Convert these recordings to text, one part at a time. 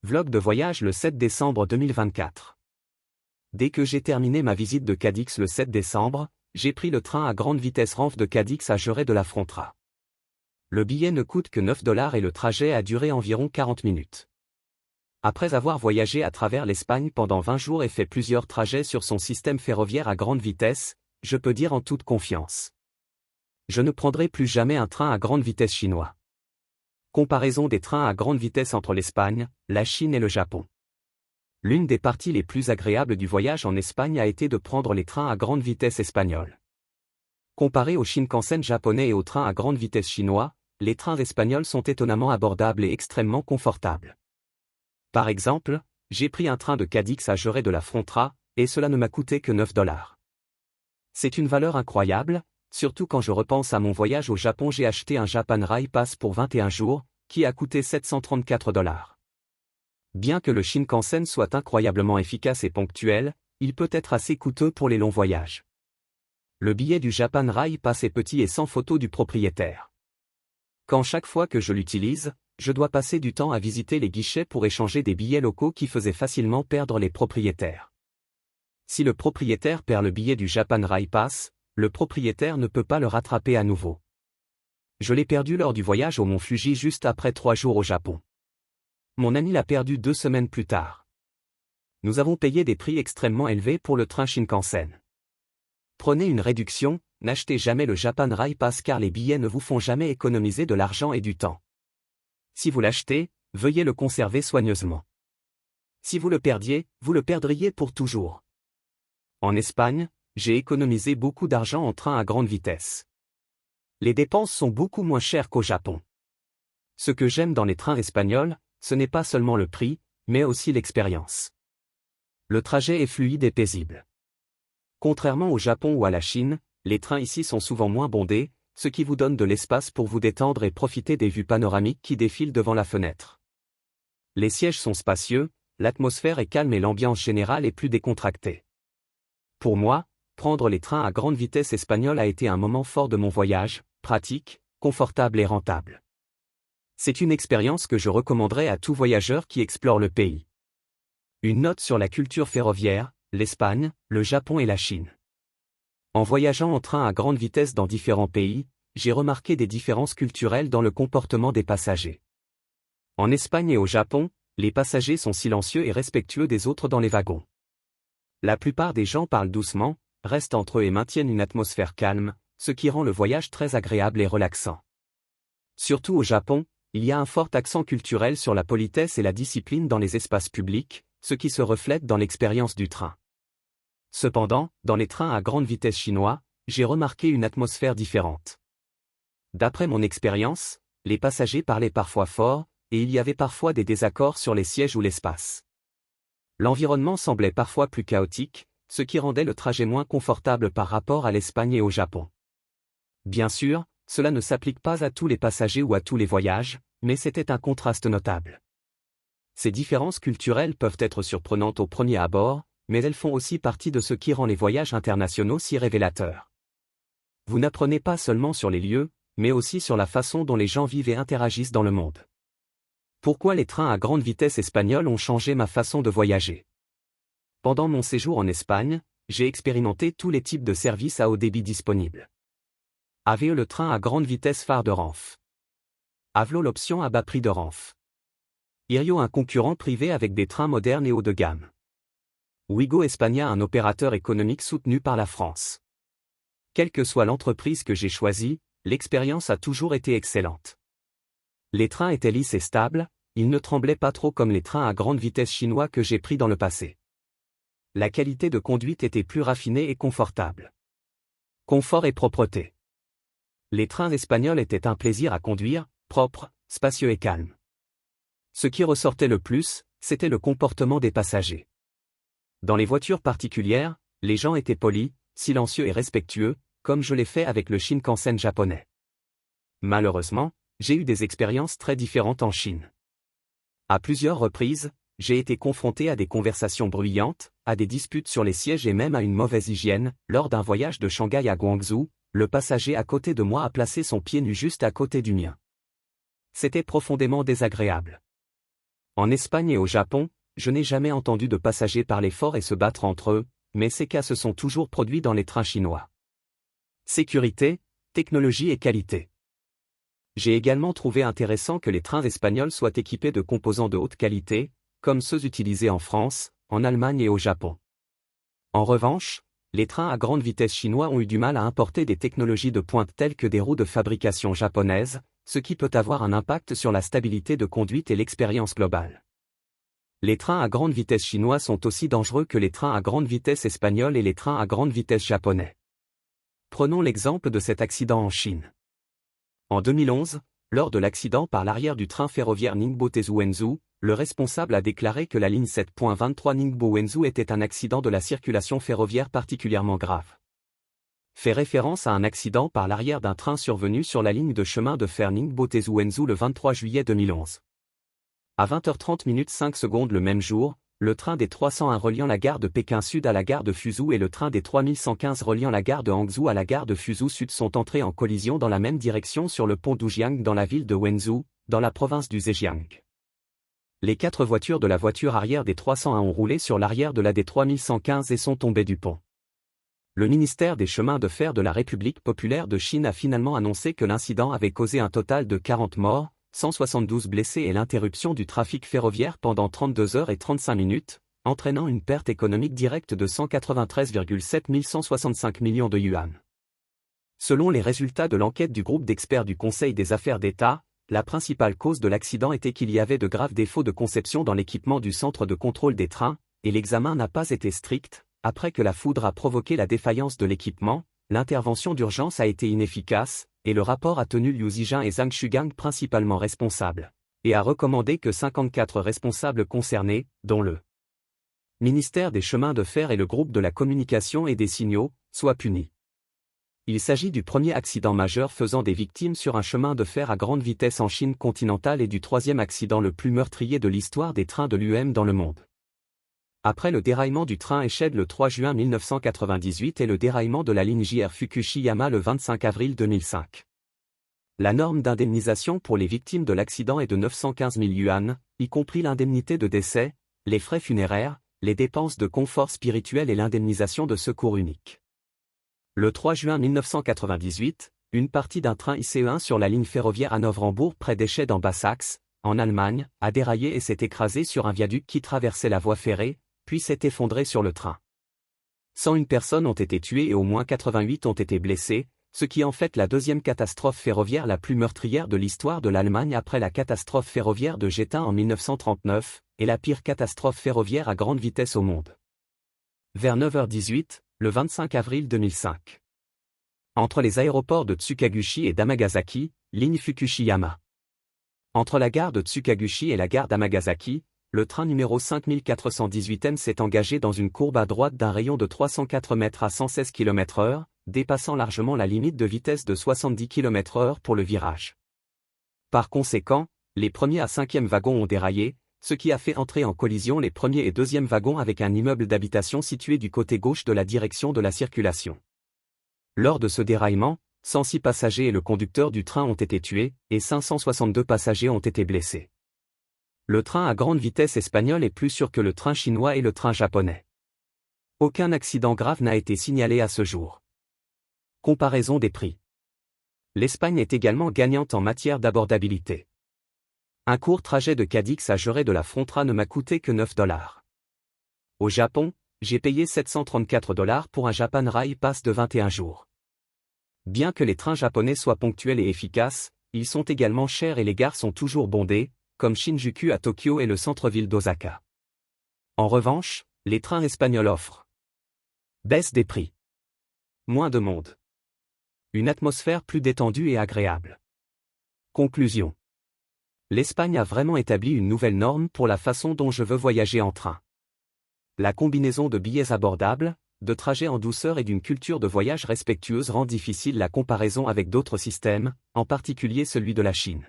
Vlog de voyage le 7 décembre 2024. Dès que j'ai terminé ma visite de Cadix le 7 décembre, j'ai pris le train à grande vitesse Renfe de Cadix à Jerez de la Frontera. Le billet ne coûte que 9 $ et le trajet a duré environ 40 minutes. Après avoir voyagé à travers l'Espagne pendant 20 jours et fait plusieurs trajets sur son système ferroviaire à grande vitesse, je peux dire en toute confiance: je ne prendrai plus jamais un train à grande vitesse chinois. Comparaison des trains à grande vitesse entre l'Espagne, la Chine et le Japon. L'une des parties les plus agréables du voyage en Espagne a été de prendre les trains à grande vitesse espagnols. Comparé aux Shinkansen japonais et aux trains à grande vitesse chinois, les trains espagnols sont étonnamment abordables et extrêmement confortables. Par exemple, j'ai pris un train de Cadix à Jerez de la Frontera, et cela ne m'a coûté que 9 $. C'est une valeur incroyable, surtout quand je repense à mon voyage au Japon. J'ai acheté un Japan Rail Pass pour 21 jours, qui a coûté 734 $. Bien que le Shinkansen soit incroyablement efficace et ponctuel, il peut être assez coûteux pour les longs voyages. Le billet du Japan Rail Pass est petit et sans photo du propriétaire. Quand chaque fois que je l'utilise, je dois passer du temps à visiter les guichets pour échanger des billets locaux qui faisaient facilement perdre les propriétaires. Si le propriétaire perd le billet du Japan Rail Pass, le propriétaire ne peut pas le rattraper à nouveau. Je l'ai perdu lors du voyage au Mont Fuji juste après 3 jours au Japon. Mon ami l'a perdu 2 semaines plus tard. Nous avons payé des prix extrêmement élevés pour le train Shinkansen. Prenez une réduction, n'achetez jamais le Japan Rail Pass car les billets ne vous font jamais économiser de l'argent et du temps. Si vous l'achetez, veuillez le conserver soigneusement. Si vous le perdiez, vous le perdriez pour toujours. En Espagne, j'ai économisé beaucoup d'argent en train à grande vitesse. Les dépenses sont beaucoup moins chères qu'au Japon. Ce que j'aime dans les trains espagnols, ce n'est pas seulement le prix, mais aussi l'expérience. Le trajet est fluide et paisible. Contrairement au Japon ou à la Chine, les trains ici sont souvent moins bondés, ce qui vous donne de l'espace pour vous détendre et profiter des vues panoramiques qui défilent devant la fenêtre. Les sièges sont spacieux, l'atmosphère est calme et l'ambiance générale est plus décontractée. Pour moi, prendre les trains à grande vitesse espagnols a été un moment fort de mon voyage, pratique, confortable et rentable. C'est une expérience que je recommanderais à tout voyageur qui explore le pays. Une note sur la culture ferroviaire, l'Espagne, le Japon et la Chine. En voyageant en train à grande vitesse dans différents pays, j'ai remarqué des différences culturelles dans le comportement des passagers. En Espagne et au Japon, les passagers sont silencieux et respectueux des autres dans les wagons. La plupart des gens parlent doucement, restent entre eux et maintiennent une atmosphère calme, ce qui rend le voyage très agréable et relaxant. Surtout au Japon, il y a un fort accent culturel sur la politesse et la discipline dans les espaces publics, ce qui se reflète dans l'expérience du train. Cependant, dans les trains à grande vitesse chinois, j'ai remarqué une atmosphère différente. D'après mon expérience, les passagers parlaient parfois fort, et il y avait parfois des désaccords sur les sièges ou l'espace. L'environnement semblait parfois plus chaotique, ce qui rendait le trajet moins confortable par rapport à l'Espagne et au Japon. Bien sûr, cela ne s'applique pas à tous les passagers ou à tous les voyages, mais c'était un contraste notable. Ces différences culturelles peuvent être surprenantes au premier abord, mais elles font aussi partie de ce qui rend les voyages internationaux si révélateurs. Vous n'apprenez pas seulement sur les lieux, mais aussi sur la façon dont les gens vivent et interagissent dans le monde. Pourquoi les trains à grande vitesse espagnols ont changé ma façon de voyager? Pendant mon séjour en Espagne, j'ai expérimenté tous les types de services à haut débit disponibles. AVE, le train à grande vitesse phare de Renfe. Avlo, l'option à bas prix de Renfe. Irio, un concurrent privé avec des trains modernes et haut de gamme. Ouigo España, un opérateur économique soutenu par la France. Quelle que soit l'entreprise que j'ai choisie, l'expérience a toujours été excellente. Les trains étaient lisses et stables, ils ne tremblaient pas trop comme les trains à grande vitesse chinois que j'ai pris dans le passé. La qualité de conduite était plus raffinée et confortable. Confort et propreté. Les trains espagnols étaient un plaisir à conduire, propres, spacieux et calmes. Ce qui ressortait le plus, c'était le comportement des passagers. Dans les voitures particulières, les gens étaient polis, silencieux et respectueux, comme je l'ai fait avec le Shinkansen japonais. Malheureusement, j'ai eu des expériences très différentes en Chine. À plusieurs reprises, j'ai été confronté à des conversations bruyantes, à des disputes sur les sièges et même à une mauvaise hygiène. Lors d'un voyage de Shanghai à Guangzhou, le passager à côté de moi a placé son pied nu juste à côté du mien. C'était profondément désagréable. En Espagne et au Japon, je n'ai jamais entendu de passagers parler fort et se battre entre eux, mais ces cas se sont toujours produits dans les trains chinois. Sécurité, technologie et qualité. J'ai également trouvé intéressant que les trains espagnols soient équipés de composants de haute qualité, comme ceux utilisés en France, en Allemagne et au Japon. En revanche, les trains à grande vitesse chinois ont eu du mal à importer des technologies de pointe telles que des roues de fabrication japonaise, ce qui peut avoir un impact sur la stabilité de conduite et l'expérience globale. Les trains à grande vitesse chinois sont aussi dangereux que les trains à grande vitesse espagnols et les trains à grande vitesse japonais. Prenons l'exemple de cet accident en Chine. En 2011, lors de l'accident par l'arrière du train ferroviaire Ningbo-Tezhou-Wenzhou, le responsable a déclaré que la ligne 7.23 Ningbo-Wenzhou était un accident de la circulation ferroviaire particulièrement grave. Fait référence à un accident par l'arrière d'un train survenu sur la ligne de chemin de fer Ningbo-Tezhou-Wenzhou le 23 juillet 2011. À 20h30 5 secondes le même jour, le train des 301 reliant la gare de Pékin Sud à la gare de Fuzhou et le train des 3115 reliant la gare de Hangzhou à la gare de Fuzhou Sud sont entrés en collision dans la même direction sur le pont d'Oujiang dans la ville de Wenzhou, dans la province du Zhejiang. Les 4 voitures de la voiture arrière des 301 ont roulé sur l'arrière de la des 3115 et sont tombées du pont. Le ministère des chemins de fer de la République populaire de Chine a finalement annoncé que l'incident avait causé un total de 40 morts, 172 blessés et l'interruption du trafic ferroviaire pendant 32 heures et 35 minutes, entraînant une perte économique directe de 193,7 165 millions de yuan. Selon les résultats de l'enquête du groupe d'experts du Conseil des affaires d'État, la principale cause de l'accident était qu'il y avait de graves défauts de conception dans l'équipement du centre de contrôle des trains, et l'examen n'a pas été strict. Après que la foudre a provoqué la défaillance de l'équipement, l'intervention d'urgence a été inefficace, et le rapport a tenu Liu Zijin et Zhang Shugang principalement responsables, et a recommandé que 54 responsables concernés, dont le ministère des chemins de fer et le groupe de la communication et des signaux, soient punis. Il s'agit du premier accident majeur faisant des victimes sur un chemin de fer à grande vitesse en Chine continentale et du troisième accident le plus meurtrier de l'histoire des trains de l'UM dans le monde. Après le déraillement du train Eished le 3 juin 1998 et le déraillement de la ligne JR Fukushiyama le 25 avril 2005. La norme d'indemnisation pour les victimes de l'accident est de 915 000 yuan, y compris l'indemnité de décès, les frais funéraires, les dépenses de confort spirituel et l'indemnisation de secours unique. Le 3 juin 1998, une partie d'un train ICE1 sur la ligne ferroviaire Hanovre-Hambourg près d'Eschede en Basse-Saxe, en Allemagne, a déraillé et s'est écrasé sur un viaduc qui traversait la voie ferrée, puis s'est effondré sur le train. 101 personnes ont été tuées et au moins 88 ont été blessées, ce qui en fait la deuxième catastrophe ferroviaire la plus meurtrière de l'histoire de l'Allemagne après la catastrophe ferroviaire de Gétin en 1939, et la pire catastrophe ferroviaire à grande vitesse au monde. Vers 9h18, le 25 avril 2005. Entre les aéroports de Tsukaguchi et d'Amagasaki, ligne Fukushiyama. Entre la gare de Tsukaguchi et la gare d'Amagasaki, le train numéro 5418M s'est engagé dans une courbe à droite d'un rayon de 304 mètres à 116 km/h, dépassant largement la limite de vitesse de 70 km/h pour le virage. Par conséquent, les premiers à 5e wagons ont déraillé, ce qui a fait entrer en collision les premiers et deuxièmes wagons avec un immeuble d'habitation situé du côté gauche de la direction de la circulation. Lors de ce déraillement, 106 passagers et le conducteur du train ont été tués, et 562 passagers ont été blessés. Le train à grande vitesse espagnol est plus sûr que le train chinois et le train japonais. Aucun accident grave n'a été signalé à ce jour. Comparaison des prix. L'Espagne est également gagnante en matière d'abordabilité. Un court trajet de Cadix à Jerez de la Frontra ne m'a coûté que 9 $. Au Japon, j'ai payé 734 $ pour un Japan Rail Pass de 21 jours. Bien que les trains japonais soient ponctuels et efficaces, ils sont également chers et les gares sont toujours bondées, comme Shinjuku à Tokyo et le centre-ville d'Osaka. En revanche, les trains espagnols offrent baisse des prix, moins de monde, une atmosphère plus détendue et agréable. Conclusion. L'Espagne a vraiment établi une nouvelle norme pour la façon dont je veux voyager en train. La combinaison de billets abordables, de trajets en douceur et d'une culture de voyage respectueuse rend difficile la comparaison avec d'autres systèmes, en particulier celui de la Chine.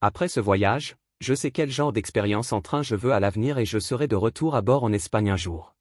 Après ce voyage, je sais quel genre d'expérience en train je veux à l'avenir et je serai de retour à bord en Espagne un jour.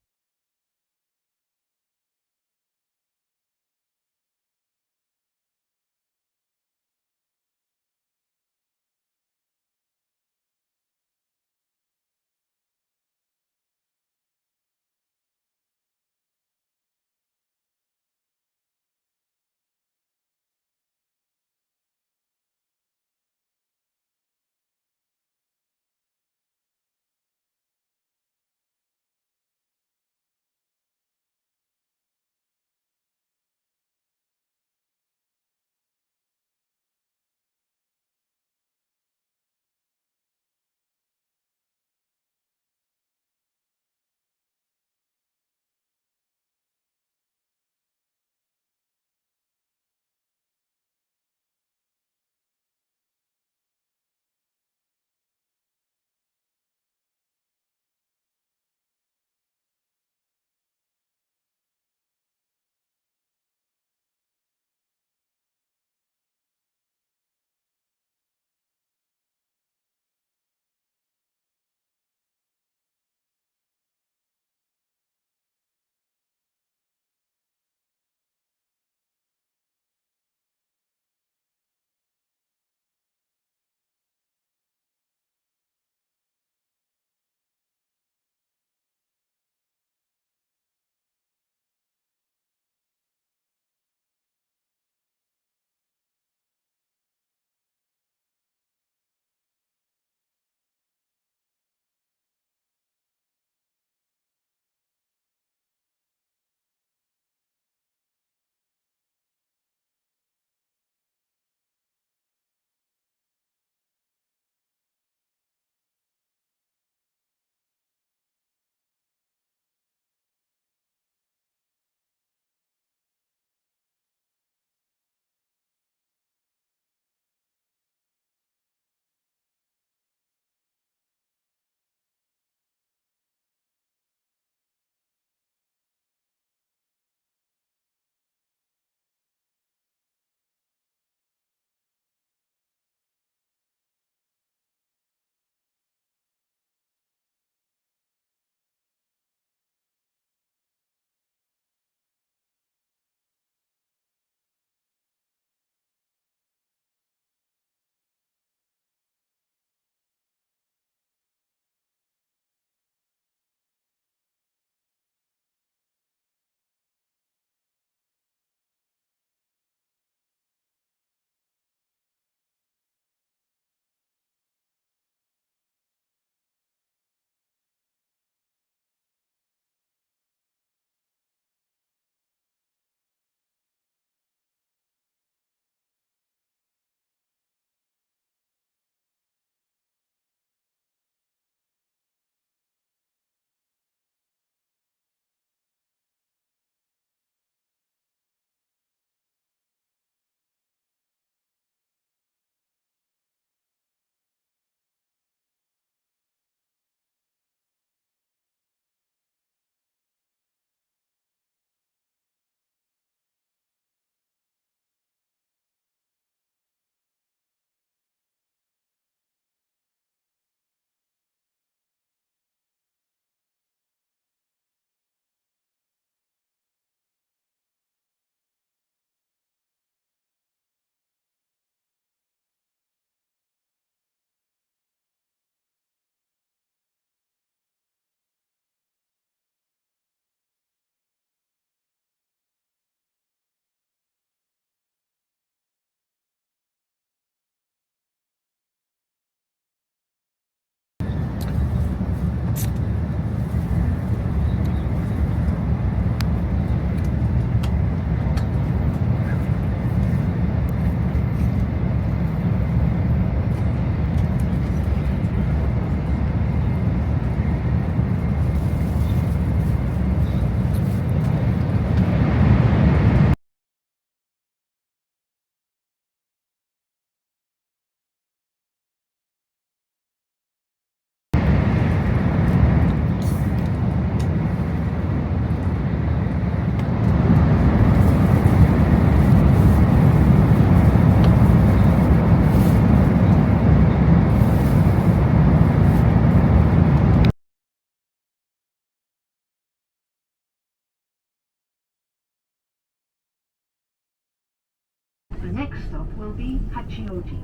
Next stop will be Hachioji.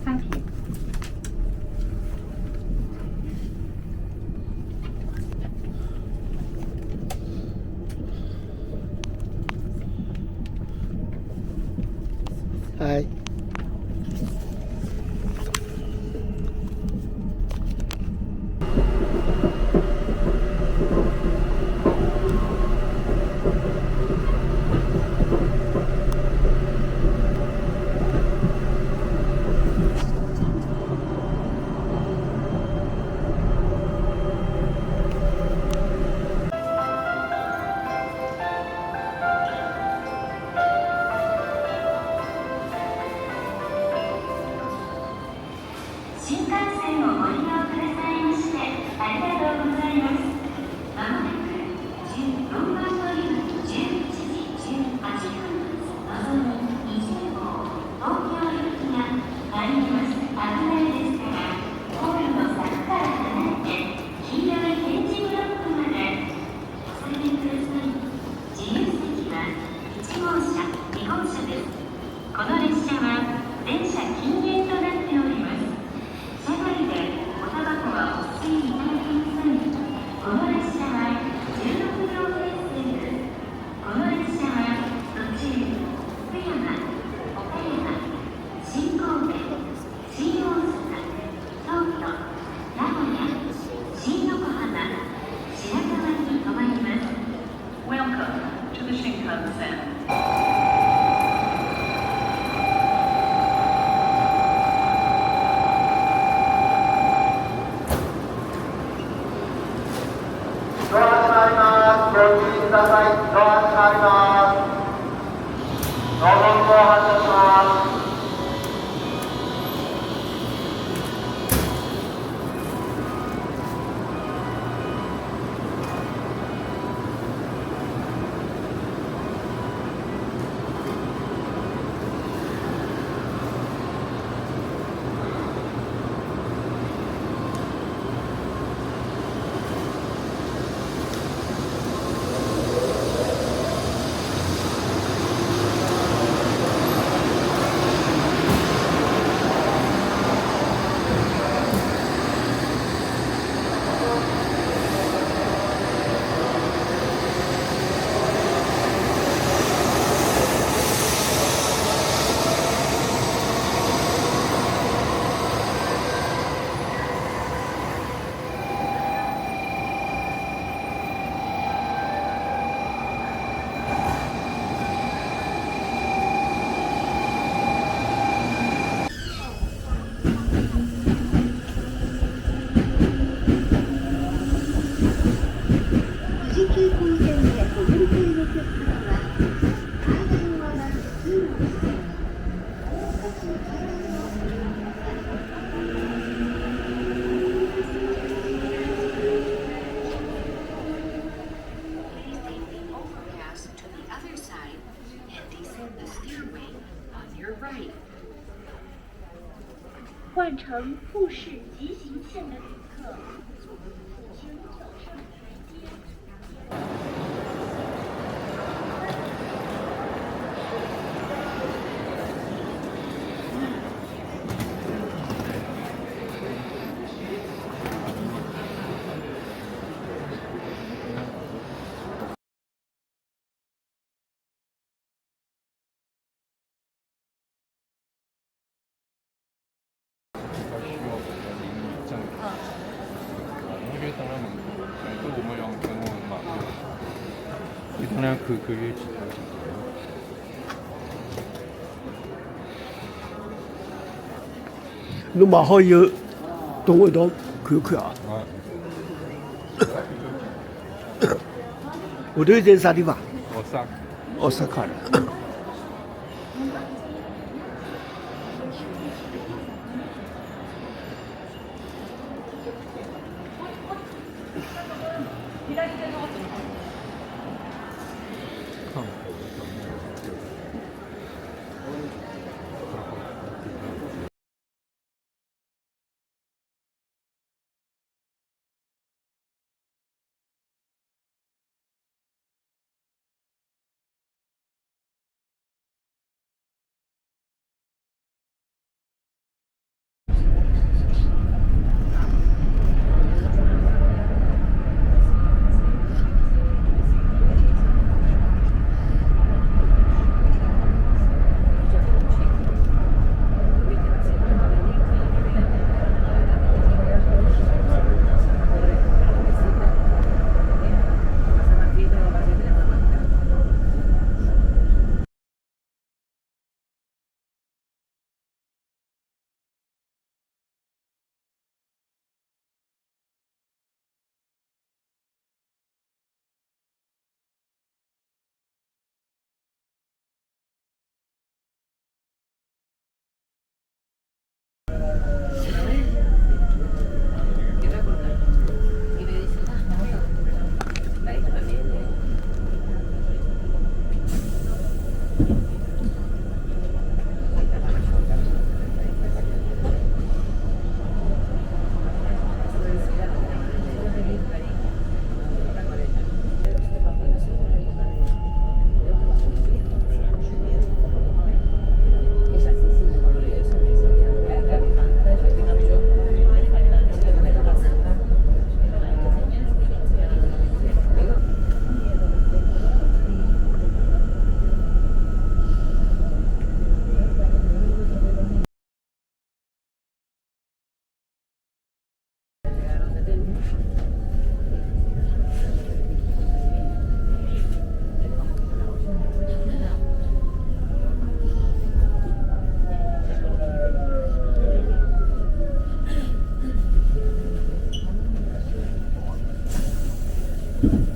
Thank you. はい。新幹線をご利用くださいましてありがとうございます。まもなく14番乗り場11時18分のぞみ20号東京行きが参ります。危ないですからホールの柵から離れて黄色い点字ブロックまでお下がりください。自由席は1号車2号車です。この列車は電車禁煙となっております。車内でおタバコはお吸いいただけません。この列車は16両編成です。この列車は途中福山、岡山、新神戸、新大阪、京都、名古屋、新横浜、白河に停まります。Welcome to the Shinkansen. ドア閉まります。ご注意ください。ドア閉まります。のぞみ号発車します。富士急行線でお乗り換えのお客様は階段を上がる通路を使いOverpass to the other side and descend the stairway on your right. 换乘富士急行线的旅客，请走上台阶。当然可以。侬买好以后，等我一道看看啊。后头在啥地方？奥萨卡的。Ugh.